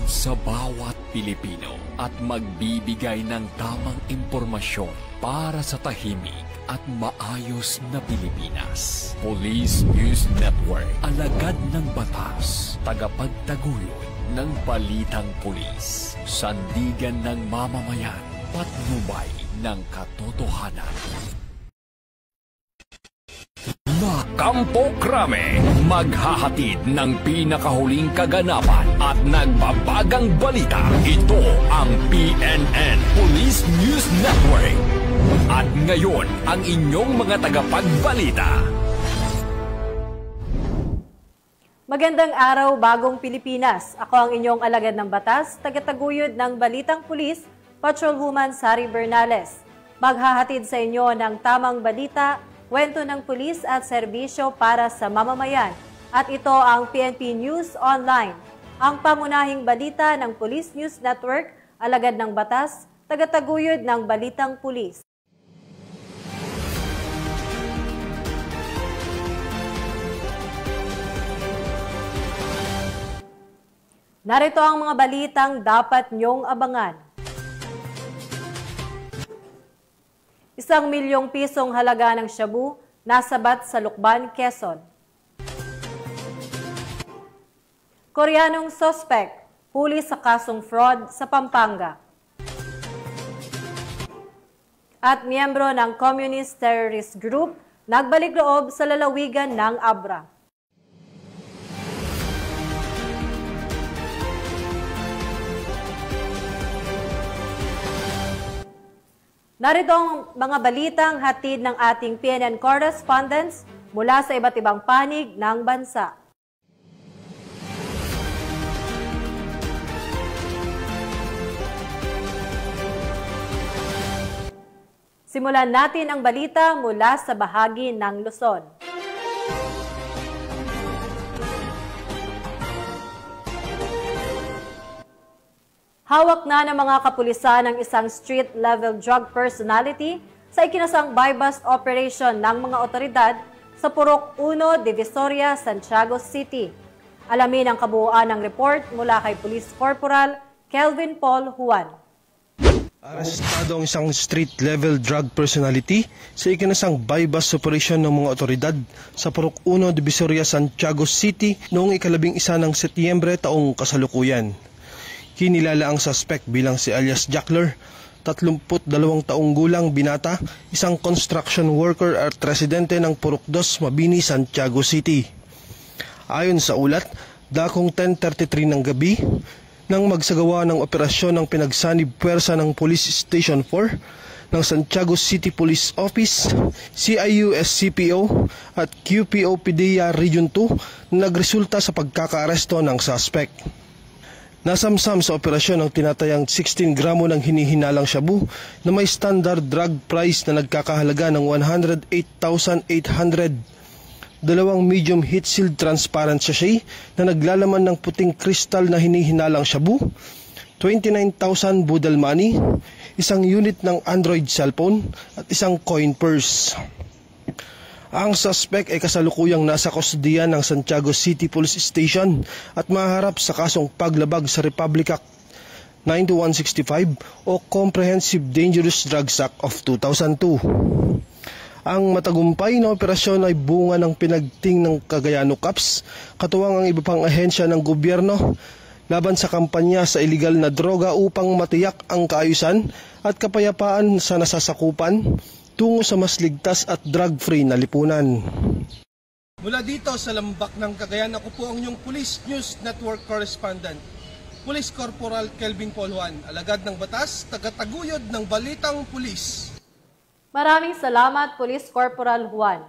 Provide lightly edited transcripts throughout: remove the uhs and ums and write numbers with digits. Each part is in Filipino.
sa bawat Pilipino at magbibigay ng tamang impormasyon para sa tahimik at maayos na Pilipinas. Police News Network, alagad ng batas, tagapagtaguyod ng balitang pulis, sandigan ng mamamayan, patnubay ng katotohanan. Kampo Krame, maghahatid ng pinakahuling kaganapan at nagbabagang balita. Ito ang PNN Police News Network. At ngayon, ang inyong mga tagapagbalita. Magandang araw, bagong Pilipinas. Ako ang inyong alagad ng batas, tagataguyod ng Balitang Pulis, Patrolwoman Sari Bernales. Maghahatid sa inyo ng tamang balita, kwento ng pulis at serbisyo para sa mamamayan. At ito ang PNP News Online, ang pamunahing balita ng Police News Network, alagad ng batas, tagataguyod ng Balitang Pulis. Narito ang mga balitang dapat niyong abangan. 1 milyong pisong halaga ng shabu nasabat sa Lukban, Quezon. Koreanong suspect huli sa kasong fraud sa Pampanga. At miyembro ng Communist Terrorist Group nagbalik loob sa lalawigan ng Abra. Narito ang mga balitang hatid ng ating PNN correspondents mula sa iba't ibang panig ng bansa. Simulan natin ang balita mula sa bahagi ng Luzon. Hawak na ng mga kapulisan ng isang street-level drug personality sa ikinasang buy-bust operation ng mga otoridad sa Purok 1, Divisoria, Santiago City. Alamin ang kabuuan ng report mula kay Police Corporal Kelvin Paul Juan. Arestado ang isang street-level drug personality sa ikinasang buy-bust operation ng mga otoridad sa Purok 1, Divisoria, Santiago City noong 11 ng Setyembre taong kasalukuyan. Kinilala ang suspect bilang si alias Jackler, 32 taong gulang binata, isang construction worker at residente ng Purok 2, Mabini, Santiago City. Ayon sa ulat, dakong 10:33 ng gabi, nang magsagawa ng operasyon ng pinagsanib puwersa ng Police Station 4 ng Santiago City Police Office, CIU-SCPO at QPO-PDEA Region 2 na nagresulta sa pagkakaaresto ng suspect. Nasamsam sa operasyon ang tinatayang 16 gramo ng hinihinalang shabu na may standard drug price na nagkakahalaga ng 108,800, 2 medium heat-sealed transparent sachet na naglalaman ng puting kristal na hinihinalang shabu, 29,000 budal money, isang unit ng Android cellphone at isang coin purse. Ang suspect ay kasalukuyang nasa kustodiyan ng Santiago City Police Station at maharap sa kasong paglabag sa Republic Act 9165 o Comprehensive Dangerous Drugs Act of 2002. Ang matagumpay na operasyon ay bunga ng pinagting ng Cagayano Cops, katuwang ang iba pang ahensya ng gobyerno laban sa kampanya sa iligal na droga upang matiyak ang kaayusan at kapayapaan sa nasasakupan tungo sa mas ligtas at drug-free na lipunan. Mula dito sa lambak ng Cagayan, ako po ang inyong Police News Network correspondent, Police Corporal Kelvin Paul Juan, alagad ng batas, tagataguyod ng Balitang Pulis. Maraming salamat, Police Corporal Juan.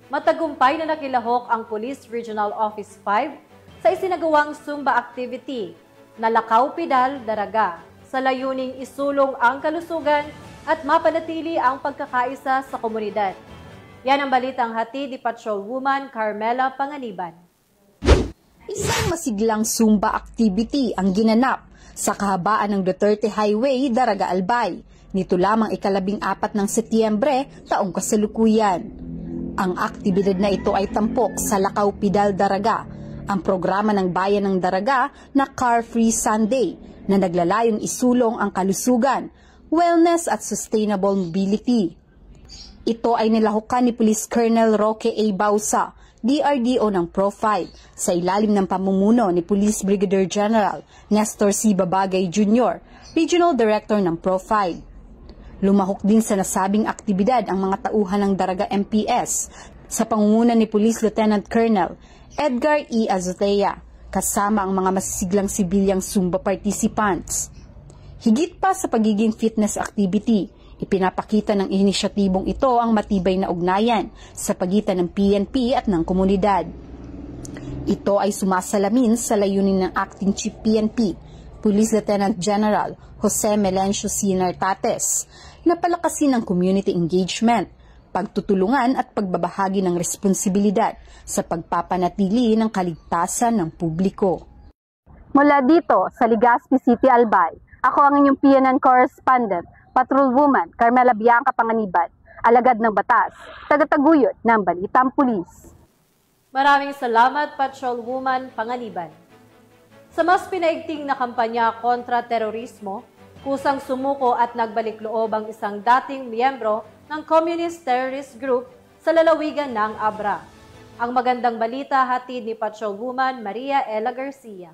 Matagumpay na nakilahok ang Police Regional Office 5 sa isinagawang Zumba activity na Lakaw Pidal, Daraga sa layuning isulong ang kalusugan at mapanatili ang pagkakaisa sa komunidad. Yan ang balitang hatid ni Patrolwoman Carmela Panganiban. Isang masiglang Zumba activity ang ginanap sa kahabaan ng Duterte Highway, Daraga, Albay. Nito lamang 14 ng Setyembre taong kasalukuyan. Ang aktibidad na ito ay tampok sa Lakaw Pidal, Daraga ang programa ng Bayan ng Daraga na Car Free Sunday na naglalayong isulong ang kalusugan, wellness at sustainable mobility. Ito ay nilahukan ni Police Colonel Roque A. Bausa, DRDO ng Pro-5 sa ilalim ng pamumuno ni Police Brigadier General Nestor C. Babagay Jr., Regional Director ng Pro-5. Lumahok din sa nasabing aktibidad ang mga tauhan ng Daraga MPS sa pangunguna ni Police Lieutenant Colonel Edgar E. Azotea, kasama ang mga masisiglang sibilyang Zumba participants. Higit pa sa pagiging fitness activity, ipinapakita ng inisyatibong ito ang matibay na ugnayan sa pagitan ng PNP at ng komunidad. Ito ay sumasalamin sa layunin ng Acting Chief PNP, Police Lieutenant General Jose Melencio C. Nartates, na palakasin ang community engagement, pagtutulungan at pagbabahagi ng responsibilidad sa pagpapanatili ng kaligtasan ng publiko. Mula dito sa Legazpi City, Albay, ako ang inyong PNN correspondent, Patrolwoman Carmela Bianca Panganiban, alagad ng batas, tagataguyod ng Balitang Pulis. Maraming salamat, Patrolwoman Panganiban. Sa mas pinaigting na kampanya kontra terorismo, kusang sumuko at nagbalik loob ang isang dating miyembro ng Communist Terrorist Group sa lalawigan ng Abra. Ang magandang balita hatid ni Patrolwoman Maria Ella Garcia.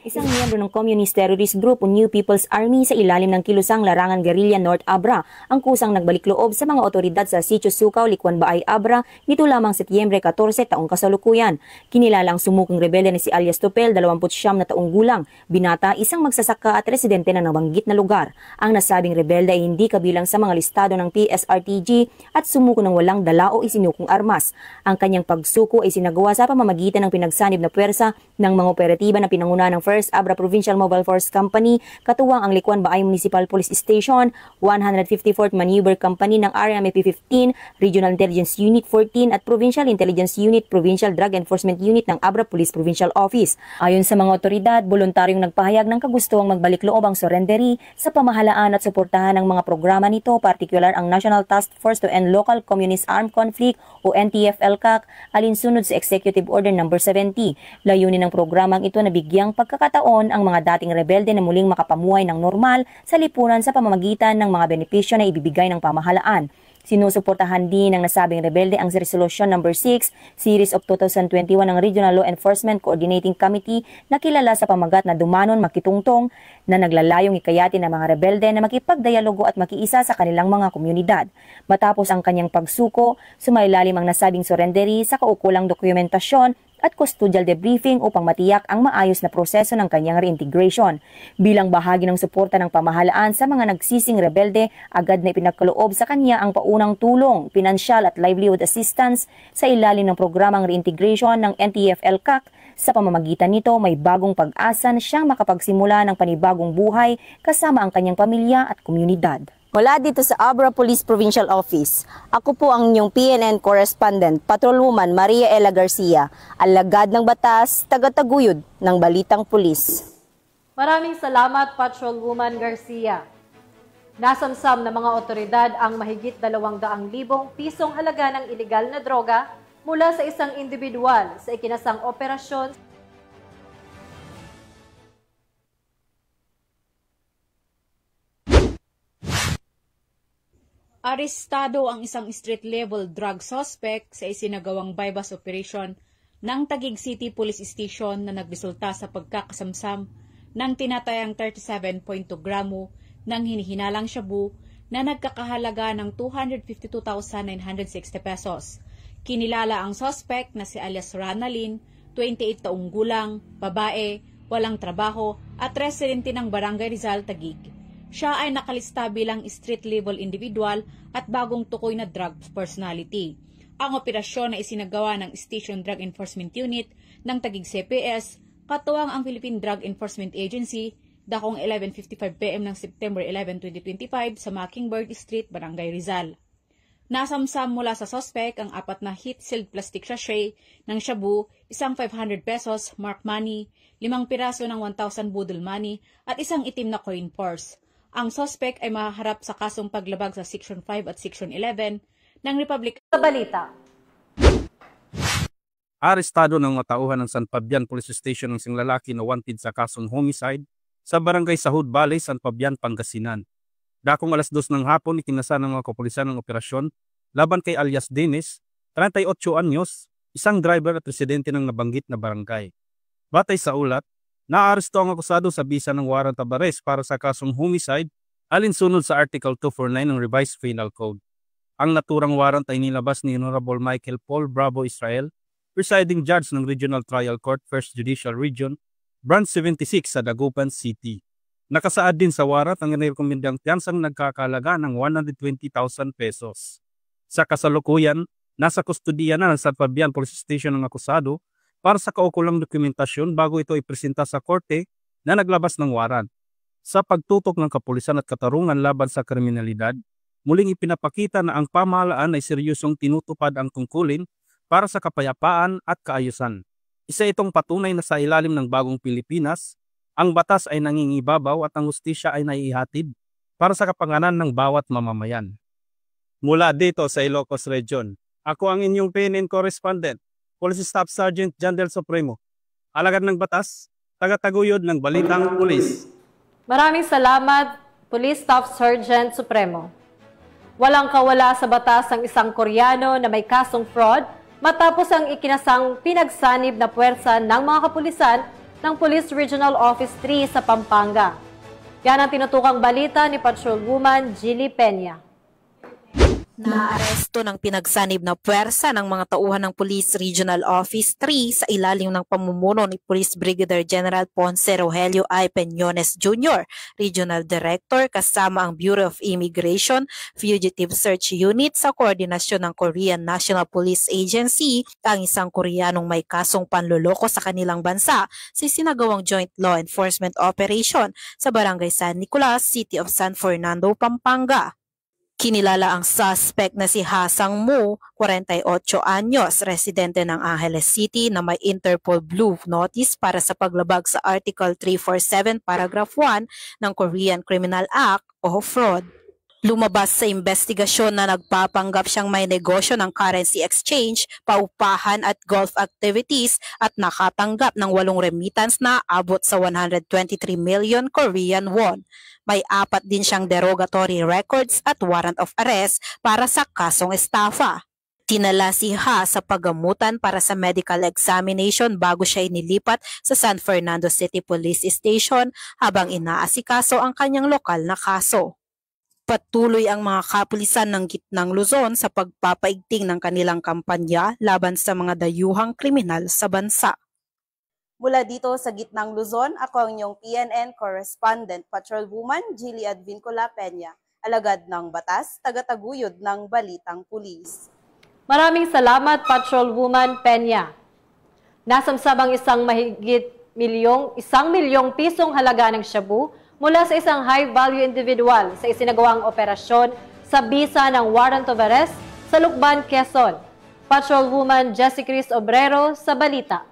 Isang miyembro ng Communist Terrorist Group o New People's Army sa ilalim ng kilusang Larangan Guerrilla North Abra ang kusang nagbalik loob sa mga otoridad sa Sitio Sukaw, Likwan Baay, Abra nito lamang Setyembre 14 taong kasalukuyan. Kinilala ang sumukong rebelde na si Alias Topel, 29 na taong gulang, binata, isang magsasaka at residente ng nabanggit na lugar. Ang nasabing rebelde ay hindi kabilang sa mga listado ng PSRTG at sumuko ng walang dala o isinukong armas. Ang kanyang pagsuko ay sinagawa sa pamamagitan ng pinagsanib na puwersa ng mga operatiba na pinanguna ng First Abra Provincial Mobile Force Company, katuwang ang Likwan Baay Municipal Police Station, 154th Maneuver Company ng RMAP-15, Regional Intelligence Unit 14 at Provincial Intelligence Unit, Provincial Drug Enforcement Unit ng Abra Police Provincial Office. Ayon sa mga otoridad, voluntaryong nagpahayag ng kagustuhang magbalik loob ang surrendery sa pamahalaan at suportahan ng mga programa nito, partikular ang National Task Force to End Local Communist Armed Conflict o NTF-ELCAC, alinsunod sa Executive Order No. 70. Layunin ng programang ito na bigyang pagkakataon ang mga dating rebelde na muling makapamuhay ng normal sa lipunan sa pamamagitan ng mga benepisyo na ibibigay ng pamahalaan. Sinusuportahan din ng nasabing rebelde ang Resolution No. 6, Series of 2021 ng Regional Law Enforcement Coordinating Committee na kilala sa pamagat na Dumanon Makitungtong na naglalayong ikayatin ng mga rebelde na makipagdialogo at makiisa sa kanilang mga komunidad. Matapos ang kanyang pagsuko, sumailalim ang nasabing surrendery sa kaukulang dokumentasyon at custodial debriefing upang matiyak ang maayos na proseso ng kanyang reintegration. Bilang bahagi ng suporta ng pamahalaan sa mga nagsising rebelde, agad na ipinagkaloob sa kanya ang paunang tulong, pinansyal at livelihood assistance sa ilalim ng programang reintegration ng NTF-ELCAC. Sa pamamagitan nito, may bagong pag-asa na siyang makapagsimula ng panibagong buhay kasama ang kanyang pamilya at komunidad. Mula dito sa Abra Police Provincial Office, ako po ang inyong PNN correspondent, Patrolwoman Maria Ella Garcia, alagad ng batas, tagataguyod ng Balitang Pulis. Maraming salamat, Patrolwoman Garcia. Nasamsam ng mga otoridad ang mahigit 200,000 pisong halaga ng ilegal na droga mula sa isang individual sa ikinasang operasyon. Arestado ang isang street-level drug suspect sa isinagawang bypass operation ng Taguig City Police Station na nagresulta sa pagkakasamsam ng tinatayang 37.2 gramo ng hinihinalang shabu na nagkakahalaga ng 252,960 pesos. Kinilala ang suspect na si alias Ranalyn, 28 taong gulang, babae, walang trabaho at residente ng Barangay Rizal, Taguig. Siya ay nakalista bilang street-level individual at bagong tukoy na drug personality. Ang operasyon na isinagawa ng Station Drug Enforcement Unit ng Taguig CPS, katuwang ang Philippine Drug Enforcement Agency, dakong 11:55 PM ng September 11, 2025 sa Mockingbird Street, Barangay Rizal. Nasamsam mula sa suspect ang 4 na heat-sealed plastic sachet ng shabu, isang 500 pesos mark money, 5 piraso ng 1,000 budol money at isang itim na coin purse. Ang suspect ay maharap sa kasong paglabag sa Section 5 at Section 11 ng Republic. Sa balita, Arestado ng mga tauhan ng San Fabian Police Station ng isang lalaki na wanted sa kasong homicide sa barangay Sahud Valley, San Fabian, Pangasinan. Dakong alas 2 ng hapon, itinasa ng mga kapulisan ng operasyon laban kay alias Dennis, 38 anyos, isang driver at residente ng nabanggit na barangay. Batay sa ulat, naaresto ang akusado sa bisa ng warrant of arrest para sa kasong homicide alinsunod sa Article 249 ng Revised Penal Code. Ang naturang warrant ay nilabas ni Honorable Michael Paul Bravo Israel, presiding judge ng Regional Trial Court, 1st Judicial Region, Branch 76 sa Dagupan City. Nakasaad din sa warrant ang inirekomendang piyansang nagkakalaga ng 120,000 pesos. Sa kasalukuyan, nasa kustodiya na ng San Fabian Police Station ng akusado para sa kaukulang dokumentasyon bago ito ipresenta sa korte na naglabas ng warrant. Sa pagtutok ng kapulisan at katarungan laban sa kriminalidad, muling ipinapakita na ang pamahalaan ay seryosong tinutupad ang tungkulin para sa kapayapaan at kaayusan. Isa itong patunay na sa ilalim ng bagong Pilipinas, ang batas ay nangingibabaw at ang hustisya ay naiihatid para sa kapakanan ng bawat mamamayan. Mula dito sa Ilocos Region, ako ang inyong PNN correspondent, Police Staff Sergeant John Del Supremo, alagad ng batas, tagataguyod ng Balitang Pulis. Maraming salamat, Police Staff Sergeant Supremo. Walang kawala sa batas ang isang Koreano na may kasong fraud matapos ang ikinasang pinagsanib na puwersa ng mga kapulisan ng Police Regional Office 3 sa Pampanga. Yan ang tinutukang balita ni Patrolwoman Jilly Peña. Naaresto ng pinagsanib na puwersa ng mga tauhan ng Police Regional Office 3 sa ilalim ng pamumuno ni Police Brigadier General Ponce Rogelio I. Peñones Jr., Regional Director kasama ang Bureau of Immigration Fugitive Search Unit sa koordinasyon ng Korean National Police Agency ang isang Koreanong may kasong panloloko sa kanilang bansa sa sinagawang Joint Law Enforcement Operation sa Barangay San Nicolas, City of San Fernando, Pampanga. Kinilala ang suspect na si Hasang Mu, 48 anyos, residente ng Angeles City na may Interpol Blue Notice para sa paglabag sa Article 347 Paragraph 1 ng Korean Criminal Act o fraud. Lumabas sa investigasyon na nagpapanggap siyang may negosyo ng currency exchange, paupahan at golf activities at nakatanggap ng 8 remittance na abot sa 123 million Korean won. May 4 din siyang derogatory records at warrant of arrest para sa kasong estafa. Dinala si Ha sa paggamutan para sa medical examination bago siya inilipat sa San Fernando City Police Station habang inaasikaso ang kanyang lokal na kaso. Patuloy ang mga kapulisan ng Gitnang Luzon sa pagpapaigting ng kanilang kampanya laban sa mga dayuhang kriminal sa bansa. Mula dito sa Gitnang Luzon, ako ang inyong PNN correspondent, Patrolwoman Jilly Advincula Peña, alagad ng batas, tagataguyod ng Balitang Pulis. Maraming salamat, Patrolwoman Peña. Nasamsabang isang mahigit 1 milyong pisong halaga ng shabu mula sa isang high-value individual sa isinagawang operasyon sa bisa ng warrant of arrest sa Lukban, Quezon. Patrolwoman Jessie Cris Obrero sa balita.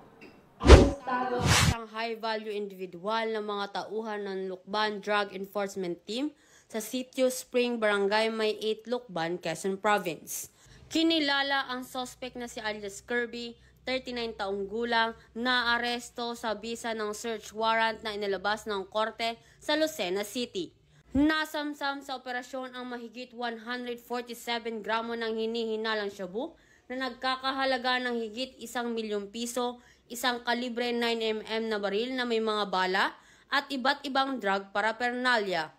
Isang high-value individual ng mga tauhan ng Lukban Drug Enforcement Team sa Sitio Spring, Barangay May 8, Lukban, Quezon Province. Kinilala ang suspect na si alias Kirby, 39 taong gulang, na aresto sa bisa ng search warrant na inilabas ng korte sa Lucena City. Nasamsam sa operasyon ang mahigit 147 gramo ng hinihinalang shabu na nagkakahalaga ng higit 1 milyong piso, isang kalibre 9mm na baril na may mga bala at iba't ibang drug paraphernalia.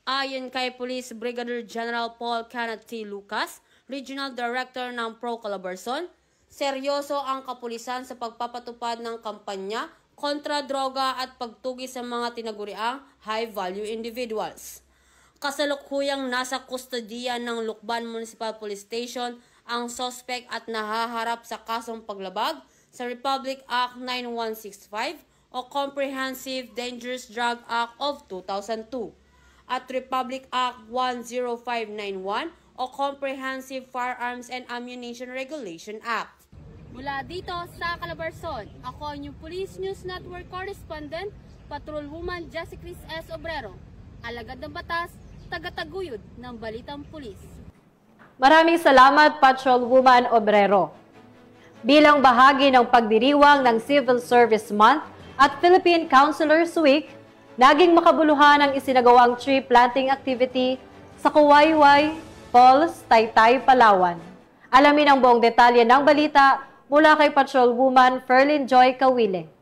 Ayon kay Police Brigadier General Paul Kenneth T. Lucas, Regional Director ng Pro Calabarzon, seryoso ang kapulisan sa pagpapatupad ng kampanya kontra droga at pagtugi sa mga tinaguriang high-value individuals. Kasalukuyang nasa kustodiya ng Lukban Municipal Police Station ang suspect at nahaharap sa kasong paglabag sa Republic Act 9165 o Comprehensive Dangerous Drug Act of 2002 at Republic Act 10591 o Comprehensive Firearms and Ammunition Regulation Act. Mula dito sa Calabarzon, ako ang inyong Police News Network Correspondent, Patrolwoman Jessie Cris S. Obrero, alagad ng batas, tagataguyod ng Balitang Pulis. Maraming salamat, Patrolwoman Obrero. Bilang bahagi ng pagdiriwang ng Civil Service Month at Philippine Counselors Week, naging makabuluhan ang isinagawang tree planting activity sa Kuwayway Falls, Taytay, Palawan. Alamin ang buong detalye ng balita mula kay Patrolwoman Ferlyn Joy Kawile.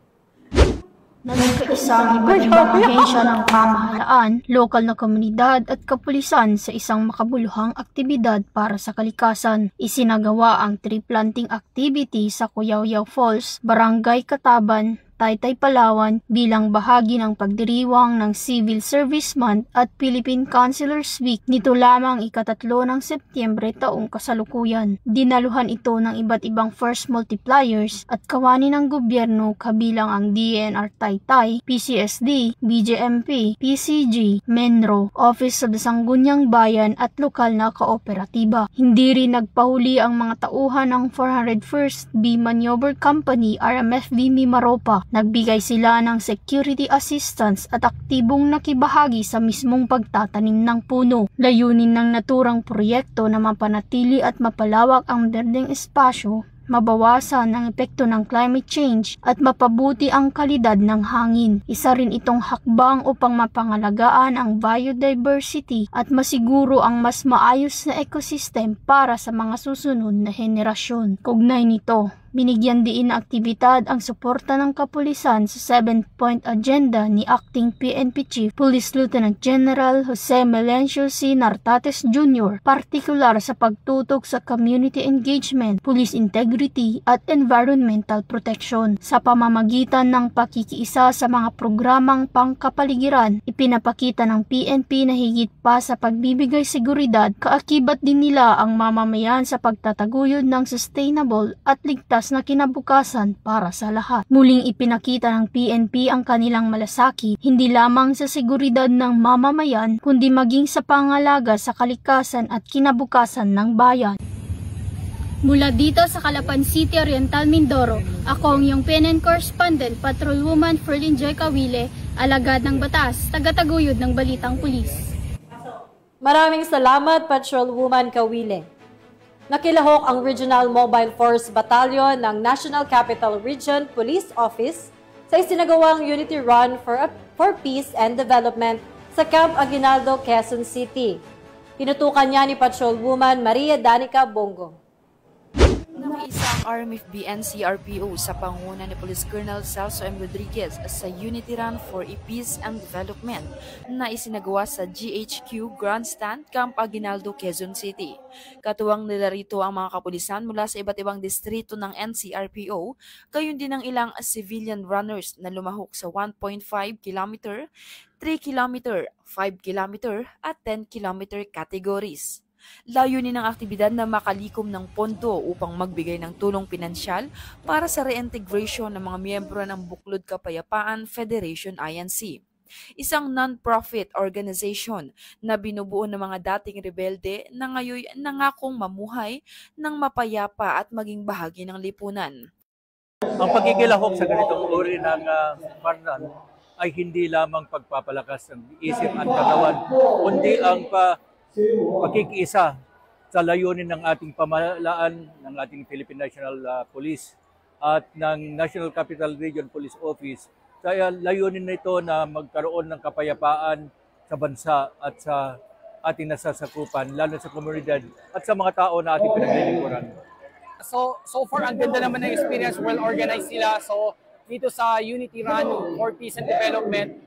Nagkaisang iba't-ibang ahensya ng pamahalaan, lokal na komunidad at kapulisan sa isang makabuluhang aktibidad para sa kalikasan. Isinagawa ang tree planting activity sa Kuyawyaw Falls, Barangay Kataban, Taytay, Palawan bilang bahagi ng pagdiriwang ng Civil Service Month at Philippine Counselors Week nito lamang ika-3 ng Setyembre taong kasalukuyan. Dinaluhan ito ng iba't ibang force multipliers at kawani ng gobyerno kabilang ang DNR Taytay, PCSD, BJMP, PCG, Menro, Office of the Sangguniang Bayan at lokal na kooperatiba. Hindi rin nagpahuli ang mga tauhan ng 401st B Maneuver Company RMFB Mimaropa. Nagbigay sila ng security assistance at aktibong nakibahagi sa mismong pagtatanim ng puno. Layunin ng naturang proyekto na mapanatili at mapalawak ang berdeng espasyo, mabawasan ang epekto ng climate change at mapabuti ang kalidad ng hangin. Isa rin itong hakbang upang mapangalagaan ang biodiversity at masiguro ang mas maayos na ecosystem para sa mga susunod na henerasyon. Kaugnay nito, binigyan diin na aktibidad ang suporta ng kapulisan sa 7-point agenda ni Acting PNP Chief Police Lieutenant General Jose Melencio C. Nartates Jr., partikular sa pagtutok sa community engagement, police integrity at environmental protection. Sa pamamagitan ng pakikiisa sa mga programang pangkapaligiran, ipinapakita ng PNP na higit pa sa pagbibigay seguridad, kaakibat din nila ang mamamayan sa pagtataguyod ng sustainable at ligtas na kinabukasan para sa lahat. Muling ipinakita ng PNP ang kanilang malasakit hindi lamang sa seguridad ng mamamayan kundi maging sa pangalaga sa kalikasan at kinabukasan ng bayan. Mula dito sa Calapan City, Oriental, Mindoro, ako ang iyong PNN correspondent, Patrolwoman Ferlyn Joy Kawile, alagad ng batas, tagataguyod ng balitang pulis. Maraming salamat, Patrolwoman Kawile. Nakilahok ang Regional Mobile Force Battalion ng National Capital Region Police Office sa isinagawang Unity Run for Peace and Development sa Camp Aguinaldo, Quezon City. Tinutukan niya ni Patrolwoman Maria Danica Bongo. Nakiisa ang RMFB NCRPO sa panguna ni Police Colonel Celso M. Rodriguez sa Unity Run for Peace and Development na isinagawa sa GHQ Grandstand, Camp Aguinaldo, Quezon City. Katuwang nila rito ang mga kapulisan mula sa iba't ibang distrito ng NCRPO, gayon din ang ilang civilian runners na lumahok sa 1.5 km, 3 km, 5 km at 10 km categories. Layunin ng aktibidad na makalikom ng pondo upang magbigay ng tulong pinansyal para sa reintegration ng mga miyembro ng Buklod Kapayapaan Federation INC, isang non-profit organization na binubuo ng mga dating rebelde na ngayon nangakong mamuhay ng mapayapa at maging bahagi ng lipunan. Ang pagkikilahok sa ganitong uri ng parnan ay hindi lamang pagpapalakas ng isip at katawan, kundi ang pakikiisa sa layunin ng ating pamahalaan, ng ating Philippine National Police at ng National Capital Region Police Office. Sa layunin nito na magkaroon ng kapayapaan sa bansa at sa ating nasasakupan, lalo sa komunidad at sa mga tao na ating pinaglilingkuran. So far, ang ganda naman ng experience, well-organized sila. So dito sa Unity Run for Peace and Development,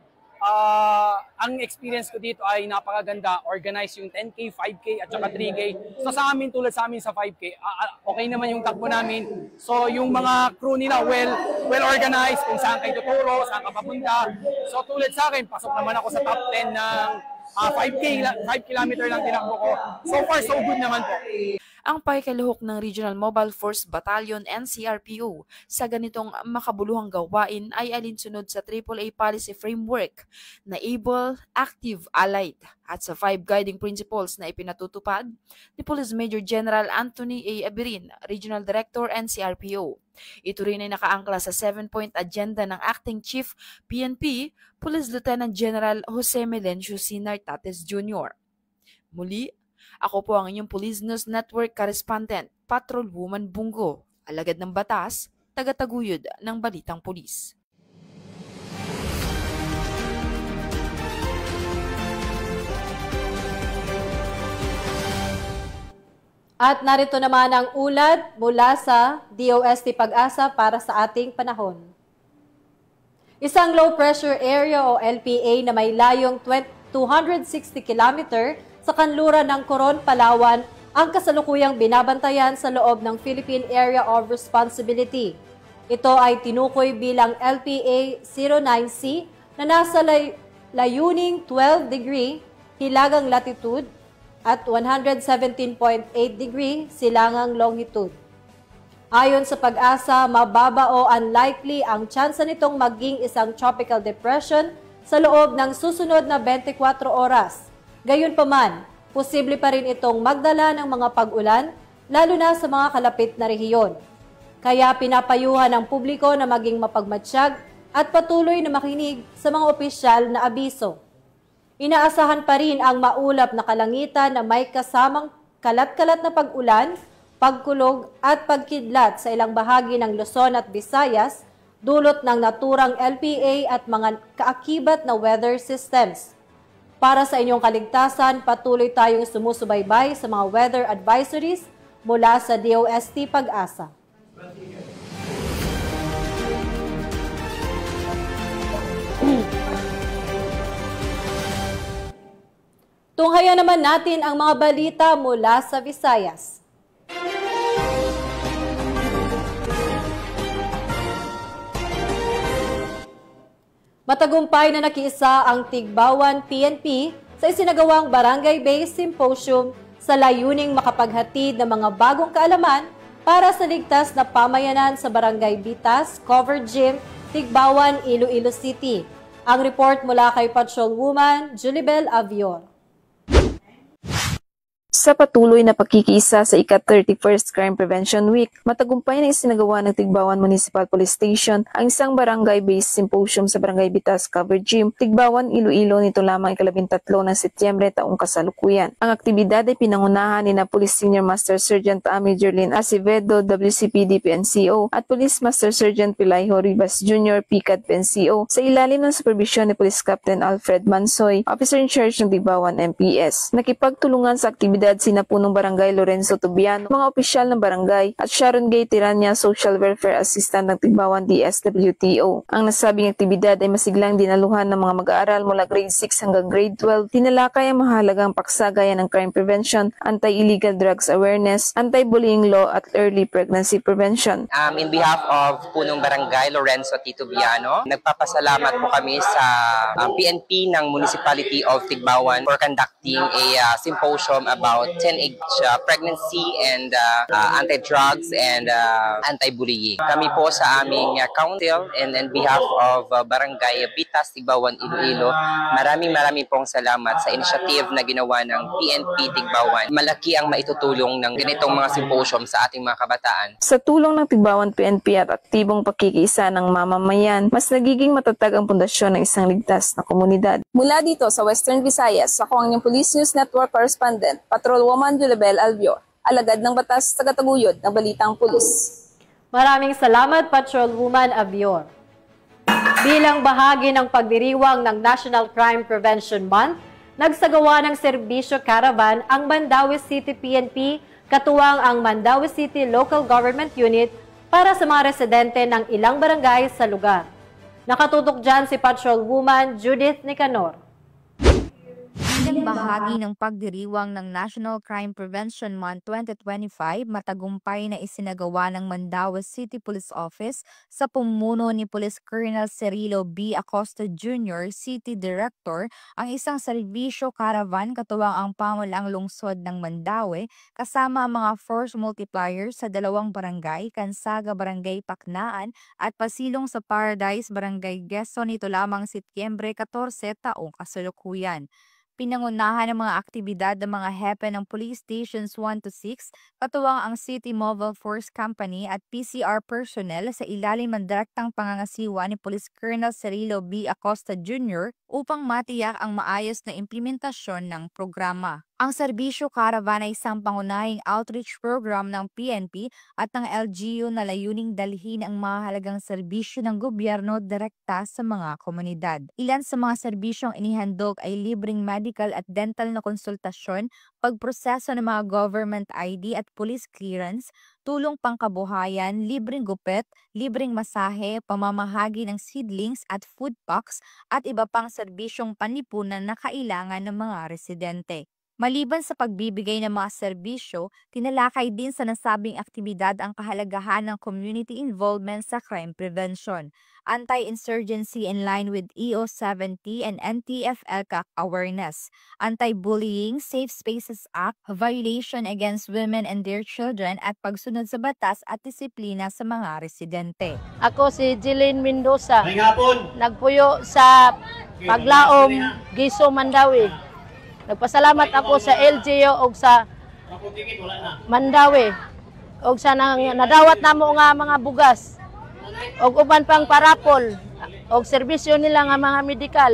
ang experience ko dito ay napakaganda. Organize yung 10K, 5K at saka 3K. So sa amin, tulad sa amin sa 5K, okay naman yung takbo namin. So yung mga crew nila well organized kung saan kayo tuturo, saan ka papunta. So tulad sa akin, pasok naman ako sa top 10 ng 5 kilometer lang tinakbo ko. So far, so good naman po. Ang pakikiluhok ng Regional Mobile Force Battalion NCRPO sa ganitong makabuluhang gawain ay alinsunod sa AAA Policy Framework na Able, Active, Allied at sa 5 guiding principles na ipinatutupad ni Police Major General Anthony A. Abirin, Regional Director NCRPO. Ito rin ay nakaangkla sa 7-point agenda ng Acting Chief PNP, Police Lieutenant General Jose Melencio C. Nartates Jr. Muli, ako po ang inyong Police News Network correspondent, Patrolwoman Bungo, alagad ng batas, tagataguyod ng Balitang Pulis. At narito naman ang ulat mula sa DOST Pag-asa para sa ating panahon. Isang low pressure area o LPA na may layong 260 km sa kanluran ng Coron, Palawan ang kasalukuyang binabantayan sa loob ng Philippine Area of Responsibility. Ito ay tinukoy bilang LPA 09C na nasa layuning 12 degree hilagang latitude at 117.8 degree silangang longitude. Ayon sa Pag-asa, mababa o unlikely ang tsansa nitong maging isang tropical depression sa loob ng susunod na 24 oras. Gayunpaman, posible pa rin itong magdala ng mga pag-ulan, lalo na sa mga kalapit na rehiyon. Kaya pinapayuhan ng publiko na maging mapagmatsyag at patuloy na makinig sa mga opisyal na abiso. Inaasahan pa rin ang maulap na kalangitan na may kasamang kalat-kalat na pag-ulan, pagkulog at pagkidlat sa ilang bahagi ng Luzon at Visayas, dulot ng naturang LPA at mga kaakibat na weather systems. Para sa inyong kaligtasan, patuloy tayong sumusubaybay sa mga weather advisories mula sa DOST Pag-asa. Tunghayan naman natin ang mga balita mula sa Visayas. Matagumpay na nakiisa ang Tigbawan PNP sa isinagawang barangay-based symposium sa layuning makapaghatid ng mga bagong kaalaman para sa ligtas na pamayanan sa Barangay Bitas, Cover Gym, Tigbawan, Iloilo City. Ang report mula kay Patrolwoman Julibel Avior. Sa patuloy na pagkikiisa sa ika-31st Crime Prevention Week, matagumpay na isinagawa ng Tigbawan Municipal Police Station ang isang barangay-based symposium sa Barangay Bitas, Cover Gym, Tigbawan, Iloilo nito lamang ika-13 ng Setyembre taong kasalukuyan. Ang aktibidad ay pinangunahan ni na Police Senior Master Sergeant Amy Jerlyn Acevedo, WCPD PNCO, at Police Master Sergeant Pilayho Ribas Jr., PCAD PNCO, sa ilalim ng supervisyon ni Police Captain Alfred Mansoy, Officer in Charge ng Tigbawan MPS. Nakipagtulungan sa aktibidad sina Punong Barangay Lorenzo Tubiano, mga opisyal ng barangay, at Sharon Gay Tirania, Social Welfare Assistant ng Tigbawan DSWTO. Ang nasabing aktibidad ay masiglang dinaluhan ng mga mag-aaral mula grade 6 hanggang grade 12. Tinalakay ang mahalagang paksagaya ng crime prevention, anti-illegal drugs awareness, anti-bullying law at early pregnancy prevention. In behalf of Punong Barangay Lorenzo Tubiano, nagpapasalamat po kami sa PNP ng Municipality of Tigbawan for conducting a symposium about teenage pregnancy and anti-drugs and anti-bullying. Kami po sa aming council and on behalf of Barangay Bitas, Tigbawan, Iloilo, maraming pong salamat sa initiative na ginawa ng PNP Tigbawan. Malaki ang maitutulong ng ganitong mga symposium sa ating mga kabataan. Sa tulong ng Tigbawan PNP at aktibong pagkikiisa ng mamamayan, mas nagiging matatag ang pundasyon ng isang ligtas na komunidad. Mula dito sa Western Visayas, ako ang inyong Police News Network correspondent, Patrolwoman Julibel Avior, alagad ng batas, tagataguyod ng Balitang Pulis. Maraming salamat, Patrolwoman Avior. Bilang bahagi ng pagdiriwang ng National Crime Prevention Month, nagsagawa ng serbisyo caravan ang Mandaue City PNP, katuwang ang Mandaue City Local Government Unit para sa mga residente ng ilang barangay sa lugar. Nakatutok dyan si Patrolwoman Judith Nicanor. Bilang bahagi ng pagdiriwang ng National Crime Prevention Month 2025, matagumpay na isinagawa ng Mandaue City Police Office sa pamumuno ni Police Colonel Cirilo B. Acosta Jr., City Director, ang isang serbisyo caravan katuwang ang pamalaang lungsod ng Mandaue kasama ang mga force multiplier sa dalawang barangay, Kansaga Barangay Paknaan at Pasilong sa Paradise Barangay Quezon nito lamang Setyembre 14 taong kasalukuyan. Pinangunahan ng mga aktibidad ng mga hepe ng Police Stations 1 to 6, katuwang ang City Mobile Force Company at PCR personnel sa ilalim ng direktang pangangasiwa ni Police Colonel Cirilo B. Acosta Jr. upang matiyak ang maayos na implementasyon ng programa. Ang serbisyo caravan ay isang pangunahing outreach program ng PNP at ng LGU na layuning dalhin ang mahalagang serbisyo ng gobyerno direkta sa mga komunidad. Ilan sa mga serbisyong inihandog ay libreng medical at dental na konsultasyon, pagproseso ng mga government ID at police clearance, tulong pangkabuhayan, libreng gupit, libreng masahe, pamamahagi ng seedlings at food packs at iba pang serbisyong panlipunan na kailangan ng mga residente. Maliban sa pagbibigay ng mga serbisyo, tinalakay din sa nasabing aktibidad ang kahalagahan ng community involvement sa crime prevention, anti-insurgency in line with EO70 and NTF-ELCAC awareness, anti-bullying, Safe Spaces Act, violation against women and their children at pagsunod sa batas at disiplina sa mga residente. Ako si Jeline Mendoza, nagpuyo sa Paglaom, Giso, Mandawi. Nagpasalamat ako sa LGU o sa Mandawi o sa nadawat namo nga mga bugas o uban pang parapol o serbisyo nila nga mga medikal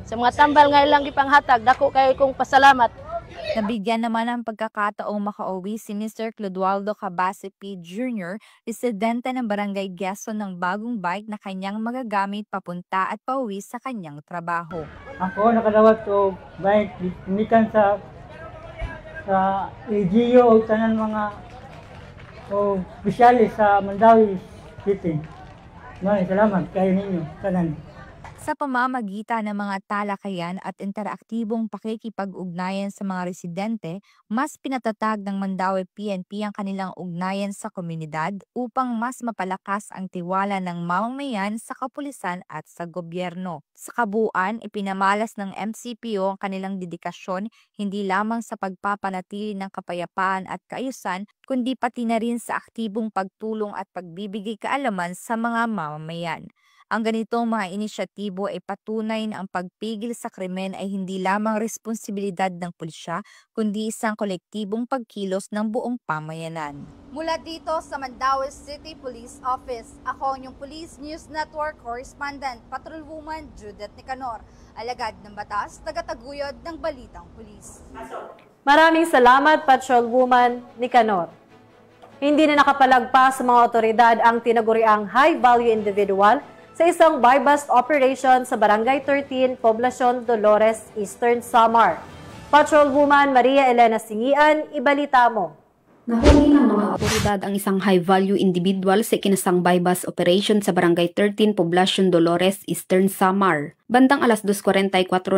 sa mga tambal nga ilang ipanghatag. Dako kayo kong pasalamat. Nabigyan naman ng pagkakataong makauwi si Mr. Clodoaldo Cabase P. Jr., residente ng Barangay Quezon ng bagong bike na kanyang magagamit papunta at pauwi sa kanyang trabaho. Ako nakadawat ko bike gimikan sa LGU o tanan mga opisyalis sa Mandawi City. Salamat kayo ninyo tanan. Sa pamamagitan ng mga talakayan at interaktibong pakikipag-ugnayan sa mga residente, mas pinatatag ng Mandawi PNP ang kanilang ugnayan sa komunidad upang mas mapalakas ang tiwala ng mamamayan sa kapulisan at sa gobyerno. Sa kabuuan, ipinamalas ng MCPO ang kanilang dedikasyon hindi lamang sa pagpapanatili ng kapayapaan at kaayusan, kundi pati na rin sa aktibong pagtulong at pagbibigay kaalaman sa mga mamamayan. Ang ganitong mga inisyatibo ay patunay na ang pagpigil sa krimen ay hindi lamang responsibilidad ng pulisya, kundi isang kolektibong pagkilos ng buong pamayanan. Mula dito sa Mandawi City Police Office, ako ang inyong Police News Network Correspondent, Patrolwoman Judith Nicanor, alagad ng batas, tagataguyod ng Balitang Pulis. Maraming salamat, Patrolwoman Nicanor. Hindi na nakapalagpas sa mga otoridad ang tinaguriang high-value individual sa isang buy-bust operation sa Barangay 13, Poblacion Dolores, Eastern Samar. Patrolwoman Maria Elena Singian, ibalita mo. Nahuli ng mga otoridad ang isang high-value individual sa ikinasang buy-bust operation sa Barangay 13, Poblacion Dolores, Eastern Samar. Bandang alas 2:44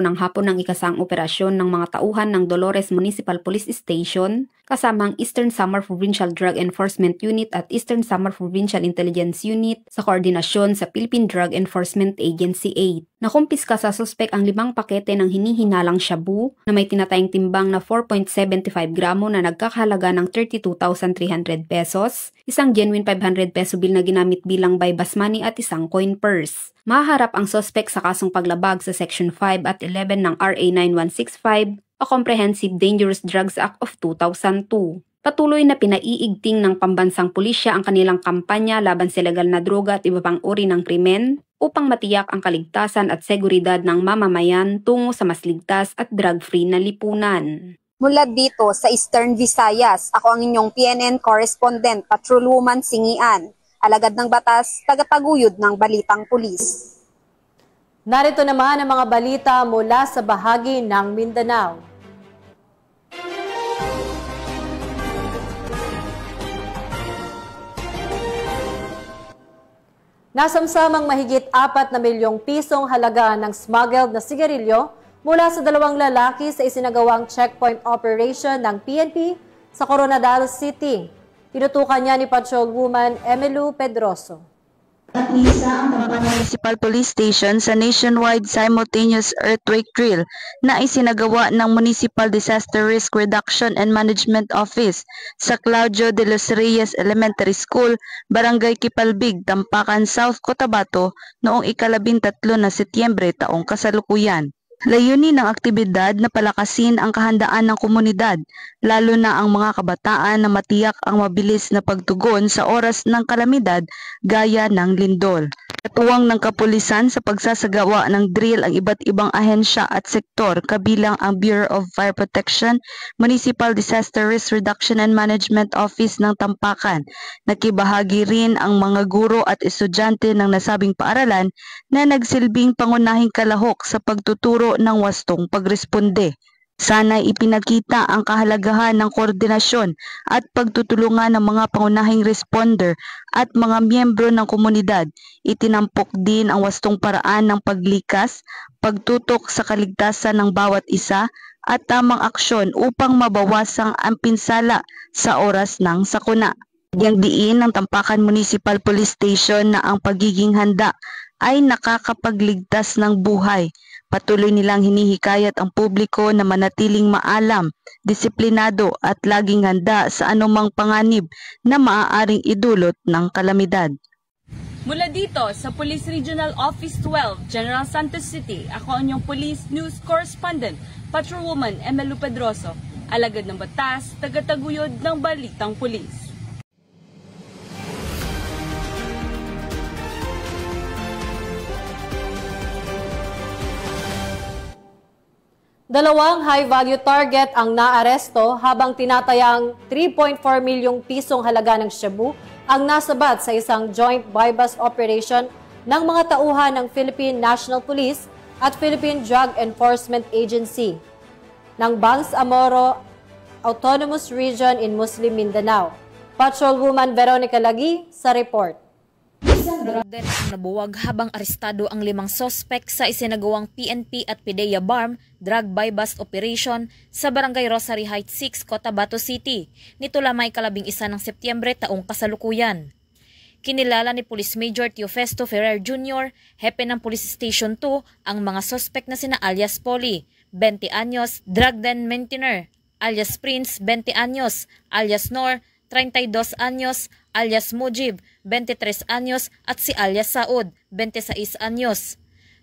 ng hapon ng ikasang operasyon ng mga tauhan ng Dolores Municipal Police Station, kasama ang Eastern Samar Provincial Drug Enforcement Unit at Eastern Samar Provincial Intelligence Unit sa koordinasyon sa Philippine Drug Enforcement Agency 8. Nakumpiska sa suspek ang 5 pakete ng hinihinalang shabu na may tinatayang timbang na 4.75 gramo na nagkakahalaga ng 32,300 pesos, isang genuine 500 peso bill na ginamit bilang buy-bust money at isang coin purse. Maharap ang suspek sa kasong paglabag sa Section 5 at 11 ng RA 9165 o Comprehensive Dangerous Drugs Act of 2002. Patuloy na pinaiigting ng pambansang pulisya ang kanilang kampanya laban sa legal na droga at iba pang uri ng krimen upang matiyak ang kaligtasan at seguridad ng mamamayan tungo sa mas ligtas at drug-free na lipunan. Mula dito sa Eastern Visayas, ako ang inyong PNN Correspondent, Patrolwoman Singian, alagad ng batas, tagataguyod ng Balitang Pulis. Narito naman ang mga balita mula sa bahagi ng Mindanao. Nasamsamang mahigit 4 na milyong pisong halaga ng smuggled na sigarilyo mula sa 2 lalaki sa isinagawang checkpoint operation ng PNP sa Coronadal City. Tinutukan niya ni Patrolwoman Emelu Pedroso. Isa ang Municipal Police Station sa nationwide simultaneous earthquake drill na isinagawa ng Municipal Disaster Risk Reduction and Management Office sa Claudio de los Reyes Elementary School, Barangay Kipalbig, Tampakan, South Cotabato noong 13 na Setyembre taong kasalukuyan. Layunin ng aktibidad na palakasin ang kahandaan ng komunidad, lalo na ang mga kabataan na matiyak ang mabilis na pagtugon sa oras ng kalamidad gaya ng lindol. Katuwang ng kapulisan sa pagsasagawa ng drill ang iba't ibang ahensya at sektor kabilang ang Bureau of Fire Protection, Municipal Disaster Risk Reduction and Management Office ng Tampakan. Nakibahagi rin ang mga guro at estudyante ng nasabing paaralan na nagsilbing pangunahing kalahok sa pagtuturo ng wastong pagresponde. Sana'y ipinakita ang kahalagahan ng koordinasyon at pagtutulungan ng mga pangunahing responder at mga miyembro ng komunidad. Itinampok din ang wastong paraan ng paglikas, pagtutok sa kaligtasan ng bawat isa at tamang aksyon upang mabawasan ang pinsala sa oras ng sakuna. Yang diin ng Tampakan Municipal Police Station na ang pagiging handa ay nakakapagligtas ng buhay. Patuloy nilang hinihikayat ang publiko na manatiling maalam, disiplinado at laging handa sa anumang panganib na maaaring idulot ng kalamidad. Mula dito sa Police Regional Office 12, General Santos City, ako ang inyong Police News Correspondent, Patrolwoman Emelu Pedroso, alagad ng batas, tagataguyod ng Balitang Pulis. Dalawang high-value target ang naaresto habang tinatayang 3.4 milyong pisong halaga ng shabu ang nasabat sa isang joint buy-bust operation ng mga tauhan ng Philippine National Police at Philippine Drug Enforcement Agency ng Bangsamoro Autonomous Region in Muslim Mindanao. Patrolwoman Veronica Lagi sa report. Isang drug den ang nabuwag habang arestado ang 5 sospek sa isinagawang PNP at PDEA BARM drug buy-bust operation sa Barangay Rosary Heights 6, Cotabato City. Nito lamang 11 ng Setyembre taong kasalukuyan. Kinilala ni Police Major Teofesto Ferrer Jr., hepe ng Police Station 2, ang mga sospek na sina alias Polly, 20 anyos, drug den maintainer, alias Prince, 20 anyos, alias Nor, 32 anyos, alias Mujib, 23 anyos at si alias Saud, 26 anyos.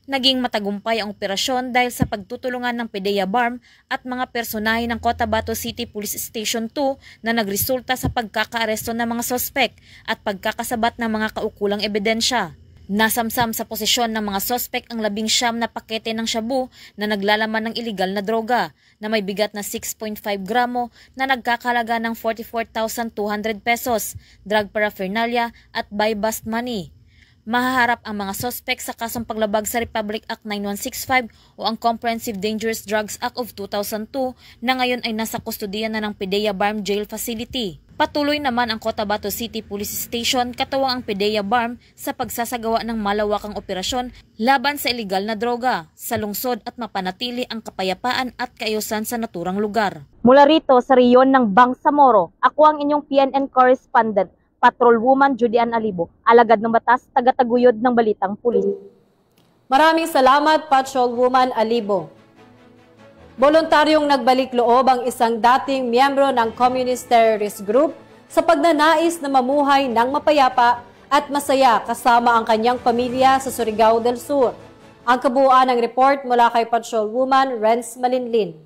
Naging matagumpay ang operasyon dahil sa pagtutulungan ng PDEA BARM at mga personahe ng Cotabato City Police Station 2 na nagresulta sa pagkakaaresto ng mga sospek at pagkakasabat ng mga kaukulang ebidensya. Nasamsam sa posisyon ng mga sospek ang 19 na pakete ng shabu na naglalaman ng iligal na droga na may bigat na 6.5 gramo na nagkakalaga ng 44,200 pesos, drug paraphernalia at buy-bust money. Mahaharap ang mga sospek sa kasong paglabag sa Republic Act 9165 o ang Comprehensive Dangerous Drugs Act of 2002 na ngayon ay nasa kustodiya na ng PDEA BARM Jail Facility. Patuloy naman ang Cotabato City Police Station katuwang ang PDEA BARM sa pagsasagawa ng malawakang operasyon laban sa iligal na droga sa lungsod at mapanatili ang kapayapaan at kaayusan sa naturang lugar. Mula rito sa reyon ng Bangsamoro, ako ang inyong PNN correspondent, Patrolwoman Judian Alibo, alagad ng batas, tagataguyod ng Balitang Pulis. Maraming salamat, Patrolwoman Alibo. Voluntaryong nagbalik loob ang isang dating miyembro ng Communist Terrorist Group sa pagnanais na mamuhay ng mapayapa at masaya kasama ang kanyang pamilya sa Surigao del Sur. Ang kabuuan ng report mula kay Patrolwoman Renz Malinlin.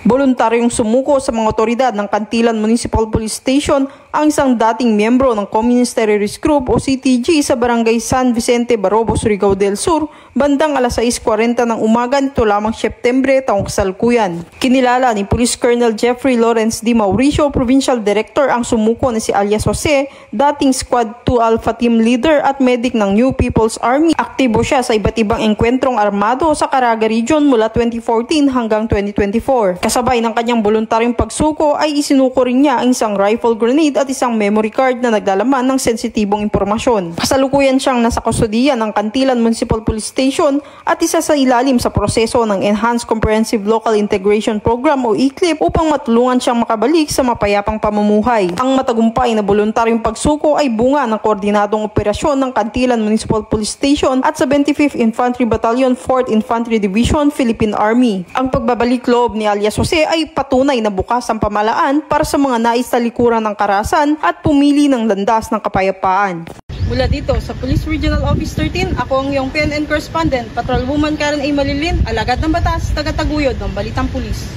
Voluntaryong sumuko sa mga otoridad ng Cantilan Municipal Police Station ang isang dating miyembro ng Communist Terrorist Group o CTG sa Barangay San Vicente, Barobo, Surigao del Sur, bandang alas 6:40 ng umaga nito lamang Setyembre taong kasalukuyan. Kinilala ni Police Colonel Jeffrey Lawrence D. Mauricio, Provincial Director, ang sumuko na si alias Jose, dating Squad 2 Alpha Team Leader at medic ng New People's Army. Aktibo siya sa iba't ibang engkwentrong armado sa Caraga Region mula 2014 hanggang 2024. Kasabay ng kanyang voluntaryong pagsuko ay isinuko rin niya ang isang rifle grenade at isang memory card na naglalaman ng sensitibong impormasyon. Kasalukuyan siyang nasa kustodiya ng Cantilan Municipal Police Station at isa sa ilalim sa proseso ng Enhanced Comprehensive Local Integration Program o ECLIP upang matulungan siyang makabalik sa mapayapang pamumuhay. Ang matagumpay na voluntaryong pagsuko ay bunga ng koordinadong operasyon ng Cantilan Municipal Police Station at sa 25th Infantry Battalion, 4th Infantry Division, Philippine Army. Ang pagbabalik loob ni alias Jose ay patunay na bukas ang pamalaan para sa mga nais talikuran ng karahasan at pumili ng landas ng kapayapaan. Mula dito sa Police Regional Office 13, ako ang iyong PNN correspondent, Patrolwoman Karen A. Malilin, alagad ng batas, tagataguyod ng Balitang Pulis.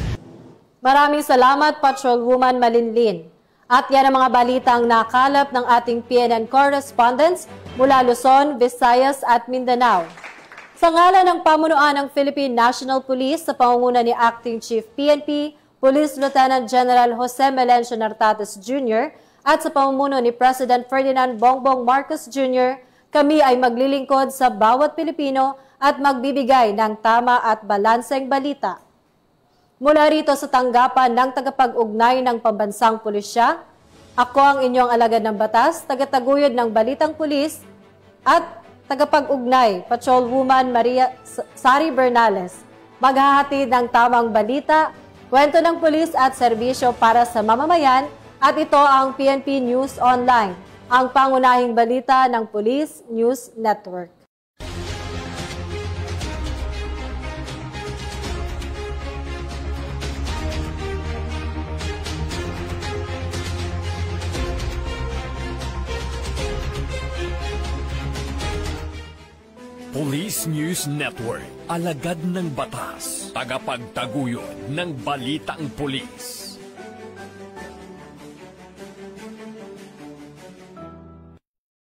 Maraming salamat, Patrolwoman Malinlin. At yan ang mga balitang nakalap ng ating PNN correspondents mula Luzon, Visayas at Mindanao. Sa ngalan ng pamunuan ng Philippine National Police sa pangunguna ni Acting Chief PNP, Police Lieutenant General Jose Melencio Nartates Jr. at sa pamumuno ni President Ferdinand Bongbong Marcos Jr., kami ay maglilingkod sa bawat Pilipino at magbibigay ng tama at balanseng balita. Mula rito sa tanggapan ng tagapag-ugnay ng Pambansang Pulisya, ako ang inyong alagad ng batas, tagataguyod ng Balitang Pulis at tagapag-ugnay, Patrolwoman Maria Sari Bernales. Maghahatid ng tamang balita, kwento ng pulis at serbisyo para sa mamamayan at ito ang PNP News Online, ang pangunahing balita ng Police News Network. Police News Network, alagad ng batas, tagapagtaguyod ng balitang pulis.